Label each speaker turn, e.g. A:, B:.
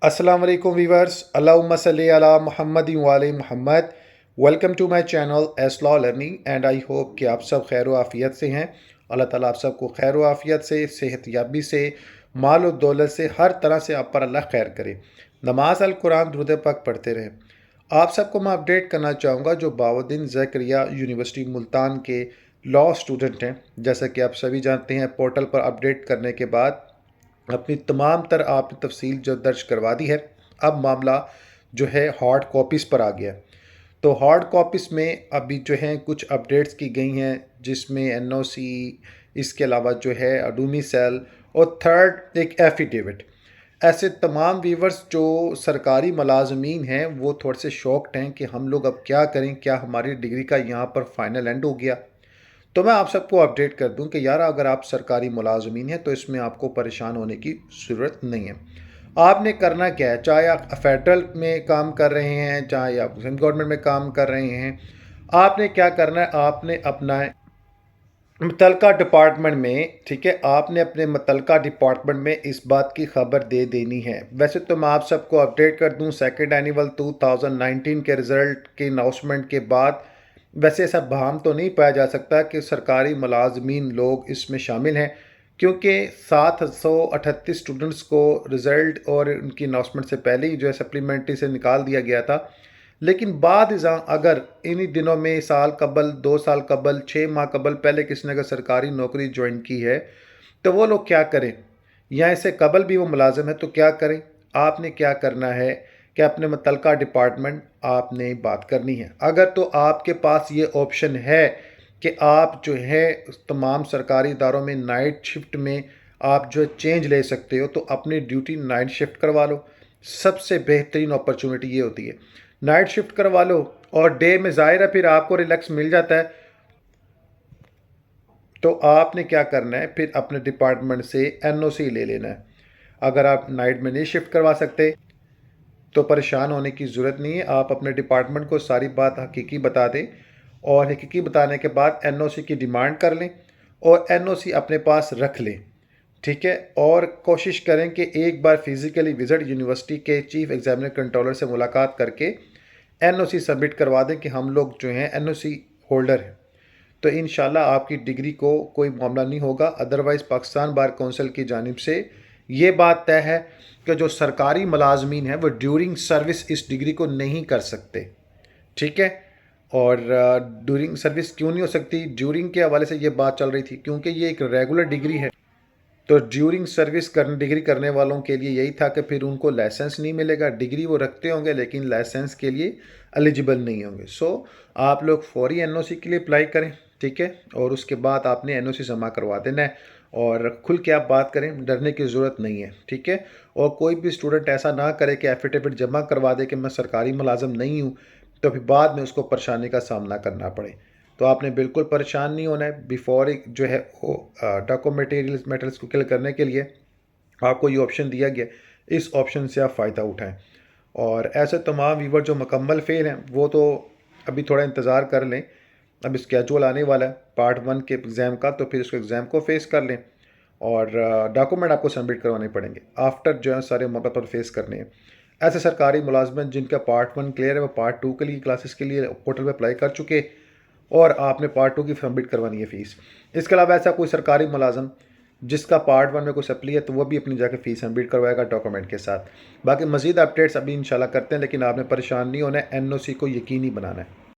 A: अस्सलाम वालेकुम वीवर्स, अल्लाहुम्मा सल्ली अला मुहम्मद वाले मुहम्मद। Welcome to my channel S law learning and I hope कि आप सब खैर आफ़ियत से हैं। अल्लाह ताला आप सबको खैर आफ़ियत से, सेहत याबी से, माल और दौलत से, हर तरह से आप पर अल्लाह खैर करे। नमाज अल कुरान दुरूद पाक पढ़ते रहें। आप सबको मैं अपडेट करना चाहूँगा जो बाउद्दीन ज़करिया यूनिवर्सिटी मुल्तान के लॉ स्टूडेंट हैं। जैसा कि आप सभी जानते हैं, पोर्टल पर अपडेट करने के बाद अपनी तमाम तर आपने तफसील जो दर्ज करवा दी है। अब मामला जो है हार्ड कॉपीज़ पर आ गया। तो हार्ड कॉपीज़ में अभी जो हैं कुछ अपडेट्स की गई हैं, जिसमें एनओसी, इसके अलावा जो है अडूमी सेल और थर्ड एक एफिडेविट। ऐसे तमाम व्यूवर्स जो सरकारी मुलाजमीन हैं वो थोड़े से शॉक्ड हैं कि हम लोग अब क्या करें, क्या हमारी डिग्री का यहाँ पर फाइनल एंड हो गया। तो मैं आप सबको अपडेट कर दूं कि यार अगर आप सरकारी मुलाजमीन हैं तो इसमें आपको परेशान होने की ज़रूरत नहीं है। आपने करना क्या है, चाहे आप फेडरल में काम कर रहे हैं, चाहे आप सेंट्रल गवर्नमेंट में काम कर रहे हैं, आपने क्या करना है, आपने अपना मुतलका डिपार्टमेंट में, ठीक है, आपने अपने मुतलका डिपार्टमेंट में इस बात की खबर दे देनी है। वैसे तो मैं आप सबको अपडेट कर दूं, सेकेंड एनुअल 2019 के रिज़ल्ट के अनाउंसमेंट के बाद वैसे ऐसा बहाम तो नहीं पाया जा सकता कि सरकारी मुलाजमीन लोग इसमें शामिल हैं, क्योंकि 738 स्टूडेंट्स को रिज़ल्ट और उनकी अनाउंसमेंट से पहले ही जो है सप्लीमेंट्री से निकाल दिया गया था। लेकिन बाद अगर इन्हीं दिनों में साल कबल, 2 साल कबल, 6 माह कबल पहले किसी ने अगर सरकारी नौकरी ज्वाइन की है तो वो लोग क्या करें, या इससे कबल भी वो मुलाजिम है तो क्या करें। आपने क्या करना है कि अपने मुतलका डिपार्टमेंट आपने बात करनी है। अगर तो आपके पास ये ऑप्शन है कि आप जो है तमाम सरकारी इदारों में नाइट शिफ्ट में आप जो चेंज ले सकते हो तो अपनी ड्यूटी नाइट शिफ्ट करवा लो। सबसे बेहतरीन अपॉर्चुनिटी ये होती है, नाइट शिफ्ट करवा लो और डे में ज़ाहिर है फिर आपको रिलैक्स मिल जाता है। तो आपने क्या करना है, फिर अपने डिपार्टमेंट से एनओसी ले लेना है। अगर आप नाइट में नहीं शिफ्ट करवा सकते तो परेशान होने की ज़रूरत नहीं है। आप अपने डिपार्टमेंट को सारी बात हकीकी बता दें और हकीकी बताने के बाद एनओसी की डिमांड कर लें और एनओसी अपने पास रख लें, ठीक है। और कोशिश करें कि एक बार फिज़िकली विज़िट यूनिवर्सिटी के चीफ एग्जामिनर कंट्रोलर से मुलाकात करके एनओसी सबमिट करवा दें कि हम लोग जो हैं एनओसी होल्डर हैं। तो इंशाल्लाह आपकी डिग्री को कोई मामला नहीं होगा। अदरवाइज़ पाकिस्तान बार कौंसिल की जानिब से ये बात तय है कि जो सरकारी मुलाजमीन हैं वो ड्यूरिंग सर्विस इस डिग्री को नहीं कर सकते, ठीक है। और ड्यूरिंग सर्विस क्यों नहीं हो सकती, ड्यूरिंग के हवाले से ये बात चल रही थी क्योंकि ये एक रेगुलर डिग्री है। तो ड्यूरिंग सर्विस डिग्री करने वालों के लिए यही था कि फिर उनको लाइसेंस नहीं मिलेगा। डिग्री वो रखते होंगे लेकिन लाइसेंस के लिए एलिजिबल नहीं होंगे। सो आप लोग फौरी एनओसी के लिए अप्लाई करें, ठीक है, और उसके बाद आपने एनओसी जमा करवा देना है और खुल के आप बात करें, डरने की ज़रूरत नहीं है, ठीक है। और कोई भी स्टूडेंट ऐसा ना करे कि एफिडेविट जमा करवा दे कि मैं सरकारी मुलाजम नहीं हूँ, तो फिर बाद में उसको परेशानी का सामना करना पड़े। तो आपने बिल्कुल परेशान नहीं होना है। बिफोर जो है वो डॉक्यूमेंट मैटर्स को क्लियर करने के लिए आपको ये ऑप्शन दिया गया, इस ऑप्शन से आप फ़ायदा उठाएं। और ऐसे तमाम व्यूवर जो मुकम्मल फेल हैं वो तो अभी थोड़ा इंतज़ार कर लें। अब स्केजूल आने वाला है पार्ट 1 के एग्ज़ाम का, तो फिर उसको एग्ज़ाम को फेस कर लें और डॉक्यूमेंट आपको सबमिट करवाने पड़ेंगे आफ्टर जो है सारे मौके पर फेस करने हैं। ऐसे सरकारी मुलाजमत जिनका पार्ट 1 क्लियर है वो पार्ट 2 के लिए क्लासेस के लिए पोर्टल पर अप्लाई कर चुके और आपने पार्ट 2 की सबमिट करवानी है फ़ीस। इसके अलावा ऐसा कोई सरकारी मुलाजम जिसका पार्ट 1 में कोई सप्ली है तो वो भी अपनी जाकर फ़ीस सबमिट करवाएगा डॉक्यूमेंट के साथ। बाकी मज़ीद अपडेट्स अभी इंशाल्लाह करते हैं, लेकिन आपने परेशान नहीं होना है, एनओसी को यकीनी बनाना है।